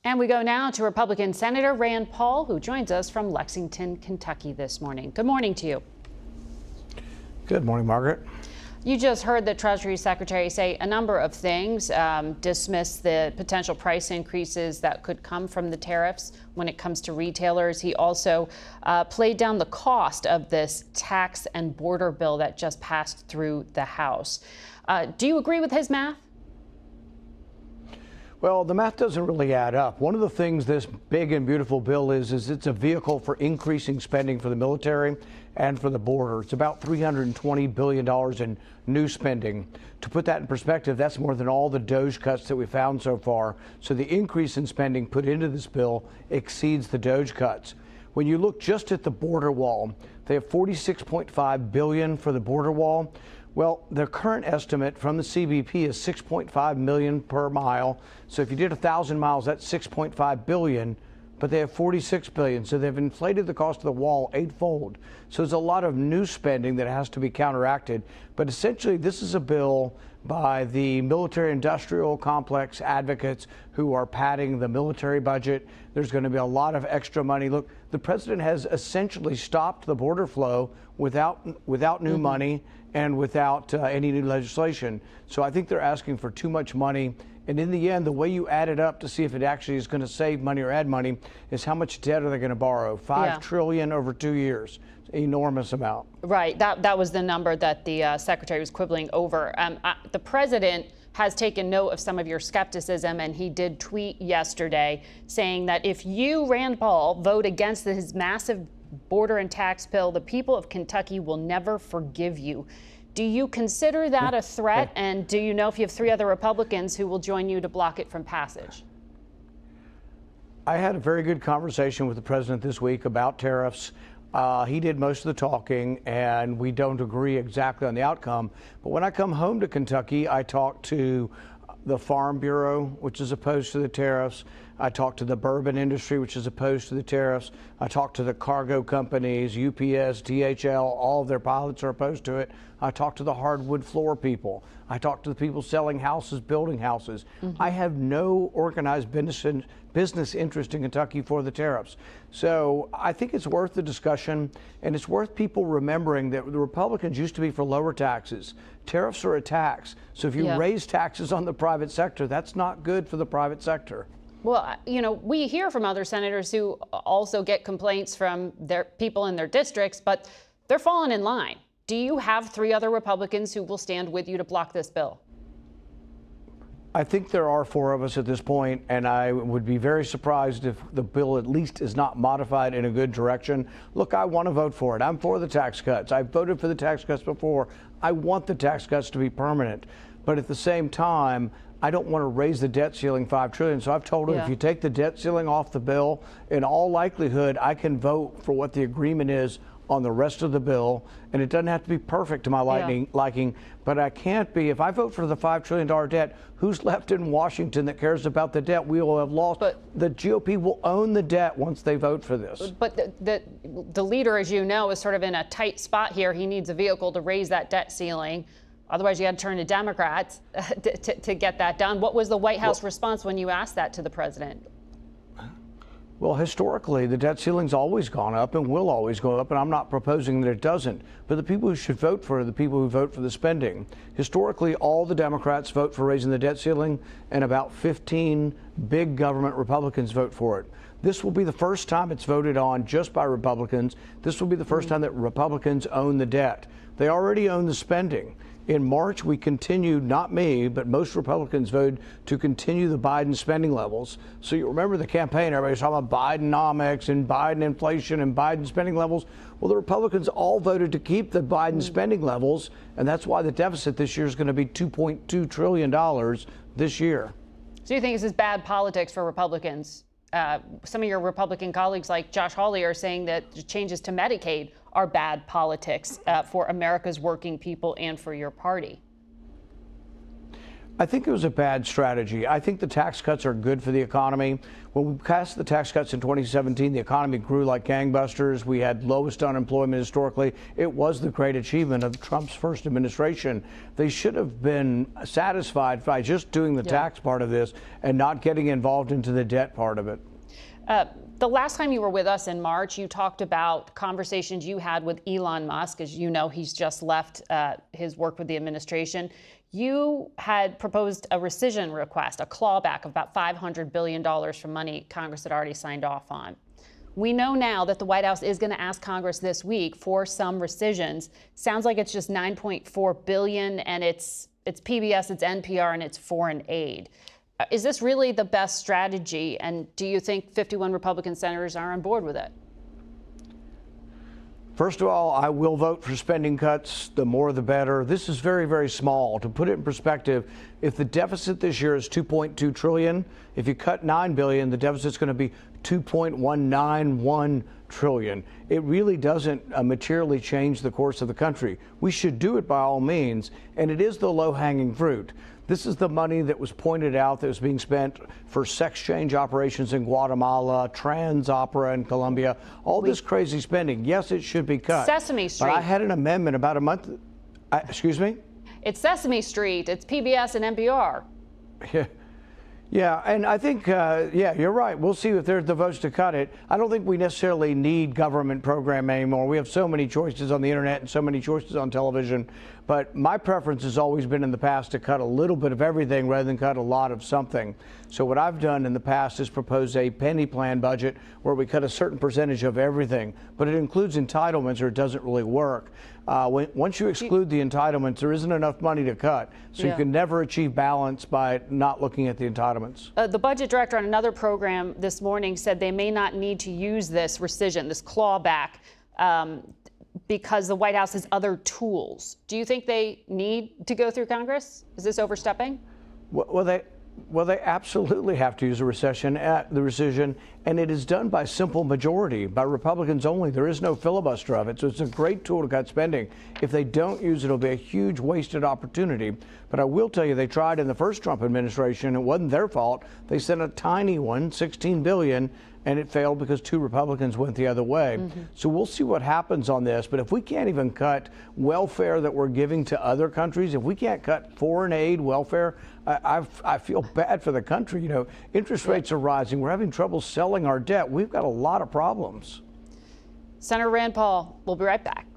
And we go now to Republican Senator Rand Paul, who joins us from Lexington, Kentucky this morning. Good morning to you. Good morning, Margaret. You just heard the Treasury Secretary say a number of things, dismiss the potential price increases that could come from the tariffs when it comes to retailers. He also played down the cost of this tax and border bill that just passed through the House. Do you agree with his math? Well, the math doesn't really add up. One of the things this big and beautiful bill is it's a vehicle for increasing spending for the military and for the border. It's about $320 billion in new spending. To put that in perspective, that's more than all the DOGE cuts that we found so far. So the increase in spending put into this bill exceeds the DOGE cuts. When you look just at the border wall, they have $46.5 billion for the border wall. Well, their current estimate from the CBP is $6.5 million per mile. So if you did 1,000 miles, that's $6.5 billion, but they have $46 billion. So they've inflated the cost of the wall eightfold. So there's a lot of new spending that has to be counteracted. But essentially, this is a bill by the military industrial complex advocates who are padding the military budget. There's going to be a lot of extra money. Look, the president has essentially stopped the border flow without new money and without any new legislation. So I think they're asking for too much money. And in the end, the way you add it up to see if it actually is going to save money or add money is how much debt are they going to borrow? $5 trillion over 2 years. It's an enormous amount. Right. That was the number that the secretary was quibbling over. The president has taken note of some of your skepticism, and he did tweet yesterday saying that if you, Rand Paul, vote against his massive border and tax bill, the people of Kentucky will never forgive you. Do you consider that a threat? And do you know if you have 3 other Republicans who will join you to block it from passage? I had a very good conversation with the president this week about tariffs. He did most of the talking, and we don't agree exactly on the outcome. But when I come home to Kentucky, I talk to the Farm Bureau, which is opposed to the tariffs. I talked to the bourbon industry, which is opposed to the tariffs. I talked to the cargo companies, UPS, DHL, all of their pilots are opposed to it. I talked to the hardwood floor people. I talked to the people selling houses, building houses. I have no organized business interest in Kentucky for the tariffs. So I think it's worth the discussion, and it's worth people remembering that the Republicans used to be for lower taxes. Tariffs are a tax. So if you raise taxes on the private sector, that's not good for the private sector. Well, you know, we hear from other senators who also get complaints from their people in their districts, but they're falling in line. Do you have 3 other Republicans who will stand with you to block this bill? I think there are 4 of us at this point, and I would be very surprised if the bill at least is not modified in a good direction. Look, I want to vote for it. I'm for the tax cuts. I've voted for the tax cuts before. I want the tax cuts to be permanent. But at the same time, I don't want to raise the debt ceiling $5 trillion. So I've told him if you take the debt ceiling off the bill, in all likelihood, I can vote for what the agreement is on the rest of the bill. And it doesn't have to be perfect to my liking, but I can't be. If I vote for the $5 trillion debt, who's left in Washington that cares about the debt? We will have lost. But the GOP will own the debt once they vote for this. But the leader, as you know, is sort of in a tight spot here. He needs a vehicle to raise that debt ceiling. Otherwise, you had to turn to Democrats to get that done. What was the White House response when you asked that to the president? Well, historically, the debt ceiling's always gone up and will always go up, and I'm not proposing that it doesn't. But the people who should vote for it are the people who vote for the spending. Historically, all the Democrats vote for raising the debt ceiling, and about 15 big government Republicans vote for it. This will be the first time it's voted on just by Republicans. This will be the first time that Republicans own the debt. They already own the spending. In March, we continued, not me, but most Republicans voted to continue the Biden spending levels. So you remember the campaign, everybody's talking about Bidenomics and Biden inflation and Biden spending levels. Well, the Republicans all voted to keep the Biden spending levels, and that's why the deficit this year is going to be $2.2 trillion this year. So you think this is bad politics for Republicans? Some of your Republican colleagues like Josh Hawley are saying that changes to Medicaid are bad politics for America's working people and for your party. I think it was a bad strategy. I think the tax cuts are good for the economy. When we passed the tax cuts in 2017, the economy grew like gangbusters. We had lowest unemployment historically. It was the great achievement of Trump's first administration. They should have been satisfied by just doing the tax part of this and not getting involved into the debt part of it. The last time you were with us in March, you talked about conversations you had with Elon Musk. As you know, he's just left his work with the administration. You had proposed a rescission request, a clawback of about $500 billion from money Congress had already signed off on. We know now that the White House is going to ask Congress this week for some rescissions. Sounds like it's just $9.4 billion, and it's PBS, it's NPR, and it's foreign aid. Is this really the best strategy? And do you think 51 Republican senators are on board with it? First of all, I will vote for spending cuts. The more the better. This is very, very small. To put it in perspective, if the deficit this year is $2.2 trillion, if you cut $9 billion, the deficit's going to be $2.191 trillion. It really doesn't materially change the course of the country. We should do it by all means, and it is the low-hanging fruit. This is the money that was pointed out that was being spent for sex change operations in Guatemala, trans opera in Colombia, all this crazy spending. Yes, it should be cut. Sesame Street. But I had an amendment about a month. Excuse me? It's Sesame Street. It's PBS and NPR. Yeah, and I think, yeah, you're right. We'll see if there's the votes to cut it. I don't think we necessarily need government program anymore. We have so many choices on the internet and so many choices on television. But my preference has always been in the past to cut a little bit of everything rather than cut a lot of something. So what I've done in the past is propose a penny plan budget where we cut a certain percentage of everything, but it includes entitlements or it doesn't really work. Once you exclude the entitlements, there isn't enough money to cut. So you can never achieve balance by not looking at the entitlements. The budget director on another program this morning said they may not need to use this rescission, this clawback, because the White House has other tools. Do you think they need to go through Congress? Is this overstepping? Well, they absolutely have to use the rescission, and it is done by simple majority, by Republicans only. There is no filibuster of it, so it's a great tool to cut spending. If they don't use it, it'll be a huge wasted opportunity. But I will tell you, they tried in the first Trump administration. It wasn't their fault. They sent a tiny one, $16 billion, and it failed because 2 Republicans went the other way. So we'll see what happens on this. But if we can't even cut welfare that we're giving to other countries, if we can't cut foreign aid, welfare, I feel bad for the country. You know, interest rates are rising. We're having trouble selling our debt. We've got a lot of problems. Senator Rand Paul, we'll be right back.